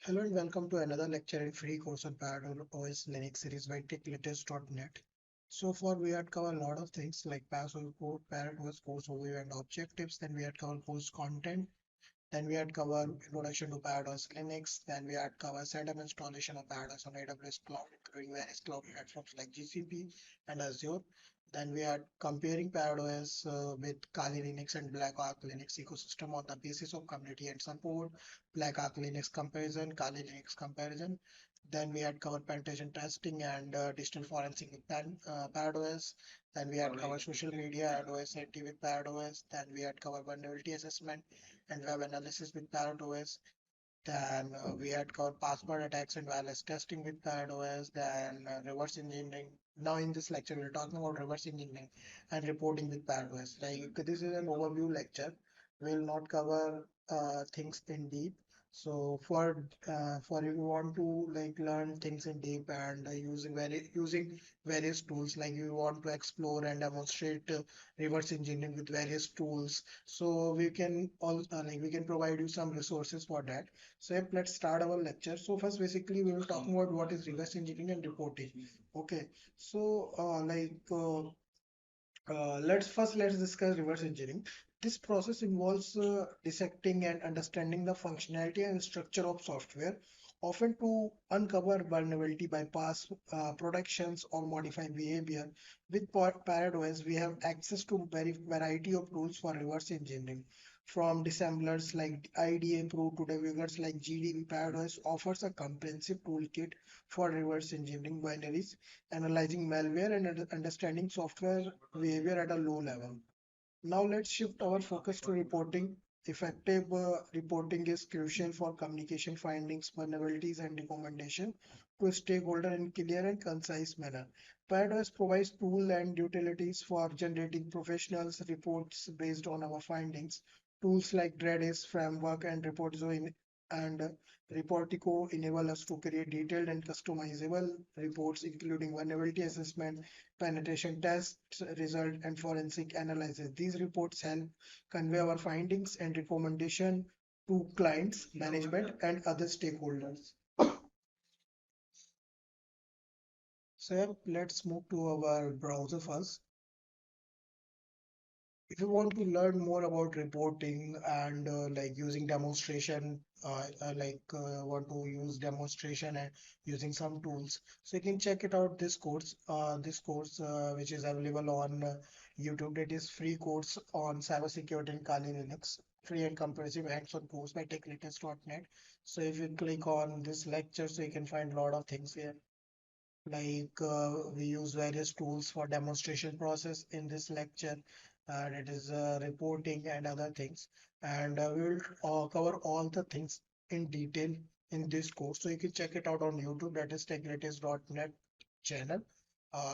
Hello and welcome to another lecture in free course on ParrotOS Linux series by TechLetest.net. So far we had covered a lot of things like ParrotOS course overview and objectives. Then we had covered course content. Then we had covered introduction to ParrotOS Linux. Then we had covered setup installation of ParrotOS on AWS cloud, including various cloud platforms like GCP and Azure. Then we had comparing ParrotOS with Kali Linux and Black Arc Linux ecosystem on the basis of community and support. Black Arc Linux comparison, Kali Linux comparison. Then we had covered penetration testing and digital forensic with ParrotOS. Then we had covered social media and OSIT with ParrotOS. Then we had covered vulnerability assessment and web analysis with ParrotOS. Then we had covered password attacks and wireless testing with ParrotOS. Then reverse engineering. Now in this lecture, we're talking about reverse engineering and reporting with ParrotOS. Like this is an overview lecture. We'll not cover things in deep. So for if you want to like learn things in deep and using various tools, like you want to explore and demonstrate reverse engineering with various tools, so we can all like we can provide you some resources for that. So yep, let's start our lecture. So first, basically, we will talk about what is reverse engineering and reporting. Okay, so let's discuss reverse engineering. This process involves dissecting and understanding the functionality and structure of software, often to uncover vulnerability, bypass protections, or modify behavior. With ParrotOS, we have access to very variety of tools for reverse engineering. From dissemblers like IDA Pro to debuggers like GDB, ParrotOS offers a comprehensive toolkit for reverse engineering binaries, analyzing malware and understanding software behavior at a low level. Now let's shift our focus to reporting. Effective reporting is crucial for communication findings, vulnerabilities, and recommendation to a stakeholder in clear and concise manner. ParrotOS provides tools and utilities for generating professionals reports based on our findings. Tools like Redis framework and Reportico enable us to create detailed and customizable reports, including vulnerability assessment, penetration tests, result, and forensic analysis. These reports help convey our findings and recommendation to clients, management, and other stakeholders. So yeah, let's move to our browser first. If you want to learn more about reporting and like using demonstration, want to use demonstration and using some tools, so you can check it out this course which is available on YouTube. It is free course on cybersecurity and Kali Linux, free and comprehensive hands-on course by techlatest.net. So if you click on this lecture, so you can find a lot of things here. Like we use various tools for demonstration process in this lecture, and it is reporting and other things. And we will cover all the things in detail in this course. So you can check it out on YouTube. That is techlatest.net channel,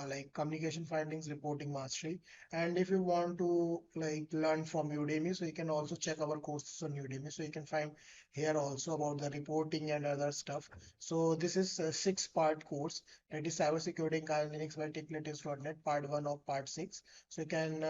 like communication findings, reporting mastery. And if you want to like learn from Udemy, so you can also check our courses on Udemy. So you can find here also about the reporting and other stuff. So this is a 6-part course, that is cybersecurity and Kali Linux by techlatest.net, part 1 of part 6. So you can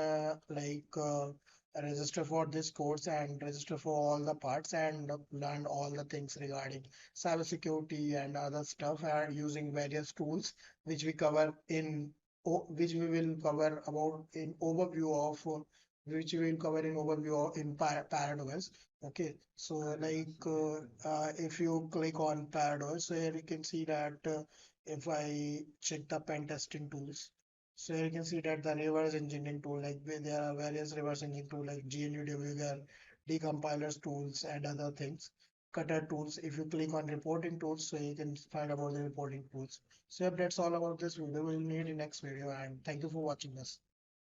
register for this course and register for all the parts and learn all the things regarding cybersecurity and other stuff, and using various tools which we cover in which we will cover about in overview of which we will cover in overview in ParrotOS. Okay, so if you click on ParrotOS, so here you can see that if I check the pen testing tools, so here you can see that the reverse engineering tool, like there are various reverse engineering tool like GNU debugger, decompilers tools, and other things. Cutter tools. If you click on reporting tools, so you can find about the reporting tools. So yep, that's all about this video. We'll meet in next video, and thank you for watching this.